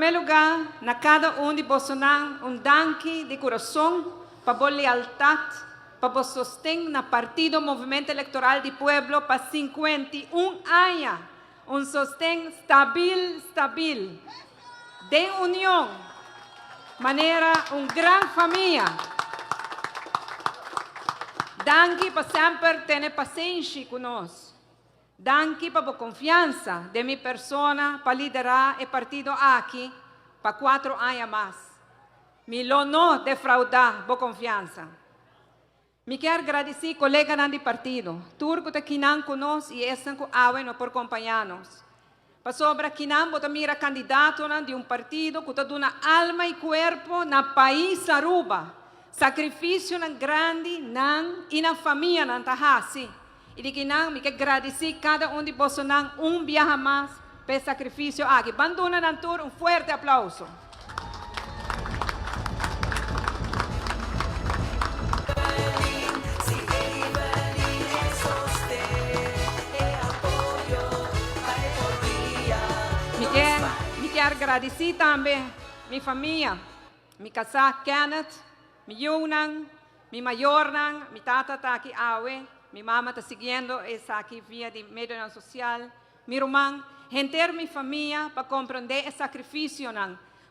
primeiro lugar, na cada de Bolsonaro, danke de coração para a lealdade, para o sostém na Partido Movimento Eleitoral do Pueblo para 51 anos. Sostém stabil, de união, maneira grande família. Danke para sempre ter paciência conosco. Danke para a confiança de minha persona para liderar o partido aqui para 4 anos mais. Me não defraudar a confiança. Me quero agradecer colegas do partido, turco que estão conosco e estão por acompanhar-nos. Para sobre que não vou mira candidato de partido que está alma e corpo na país Aruba. Sacrifício grande e na família não está assim. E de que não, me quero agradecer cada de Bolsonaro viaje mais para sacrifício aqui. Banduna na tour, forte aplauso. Me quero agradecer também minha família, meu casal Kenneth, meu Yunan, meu Mayornan, meu tata está aqui awe. Minha mamãe está seguindo essa aqui via de meio social. Meu irmão, gente minha família para compreender o sacrifício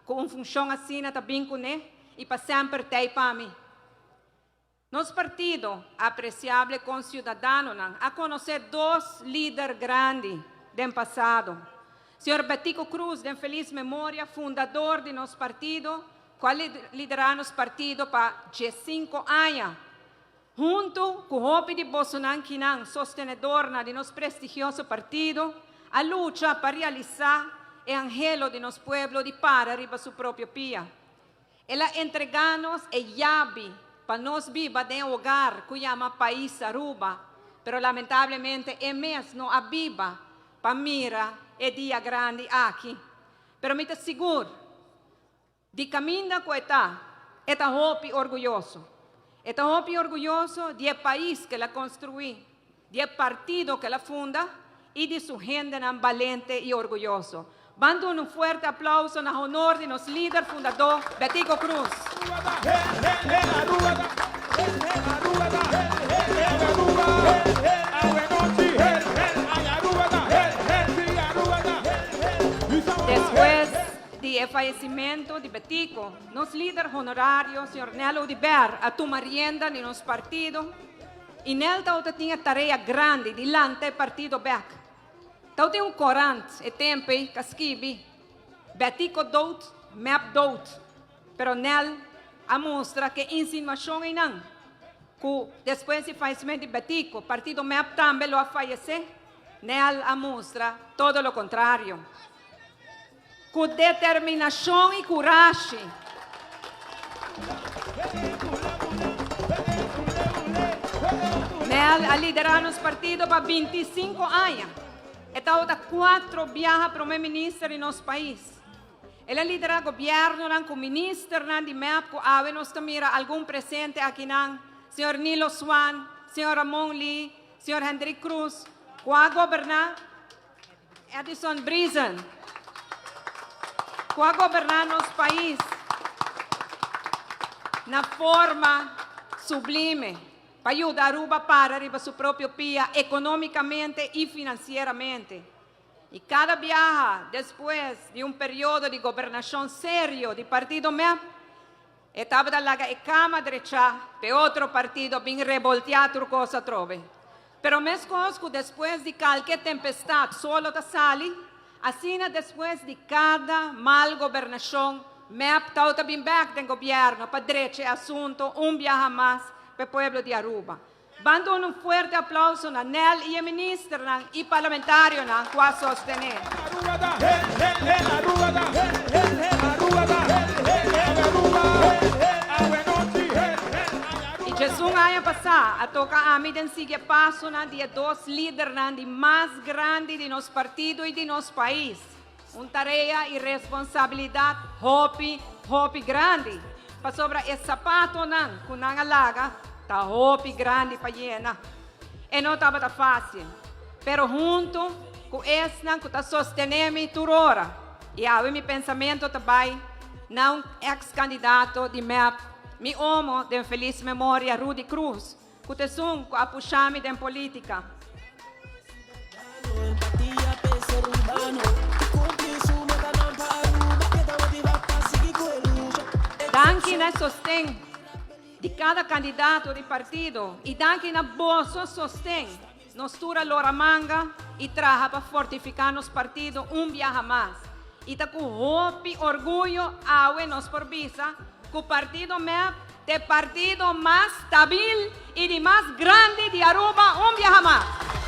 com uma função assim também com ele e para sempre ter para mim. Nosso partido, apreciável com cidadãos, a conhecer 2 líderes grandes do passado. Senhor Betico Cruz, de feliz memória, fundador de nosso partido, qual liderou nosso partido para 15 anos. Junto com o Hopi de Bolsonaro, que é sostenedor de nosso prestigioso partido, a luta para realizar o angelo de nosso povo de para arriba sua própria pia. Ela entrega-nos a chave para nós viver em um lugar que chama País Aruba, mas lamentavelmente é mesmo a viva para mirar o dia grande aqui. Mas me asseguro, de caminho que está Hopi orgulhoso. Estamos orgulhosos do país que ela construiu, do partido que ela funda e de sua gente valente e orgulhoso. Mando um forte aplauso na honor de nosso líder fundador, Betico Cruz. Después do falecimento de Betico, nosso líder honorário, Sr. Nelo Udiber, a tomar rienda de nosso partido, e nele tinha tarefa grande diante do partido BEC. Então tem corante e tempo que escrevi, Betico dout, map dout, pero nele a mostra que insinuação é não, que depois do falecimento de Betico, o partido MEP também lo a falecer, nele a mostra todo o contrário. Com determinação e coragem. Nela a liderar nos partidos para 25 anos. Então, 4 viagens para o primeiro-ministro de nosso país. Ela lidera o governo com o ministro de MEP, que nós mira algum presente aqui, Sr. Nilo Swan, Sr. Ramon Lee, Sr. Hendrik Cruz, com a governar Edison Brisen. Com a governar nosso país na forma sublime para ajudar Aruba para arriba sua própria pia economicamente e financeiramente. E cada viagem, depois de período de governação sério do partido MEP, estava da laga e cama direita para outro partido bem revolteado cosa trove. Pero mesmo depois de qualquer tempestade, solo da sali, assim, depois de cada mal governação, MEP está bem back do governo para direito assunto, viaje mais para o povo de Aruba. Mando um forte aplauso na NEL e a ministra e parlamentário que a sostener. E Jesus ano passado, a toca a mim sigue passo de 2 líderes mais grandes de nosso partido e de nosso país. Uma tarefa e responsabilidade hopi grande. Para sobre esse sapato com a laga, está hopi grande para llena. E não estava fácil. Pero junto com esse que está sostenendo turora, E awe mi pensamento também, não ex-candidato de MEP, mi homo de feliz memória Rudy Cruz, que te sum a puxar-me de política. Danke na sostém de cada candidato de partido e danke na boa sostém. Nós tura lora manga e traja para fortificar nos partidos viaja mais. E tá com hope, orgulho, awe nos por visa, que o partido MEP é o partido mais stabil e de mais grande de Aruba viaja mais.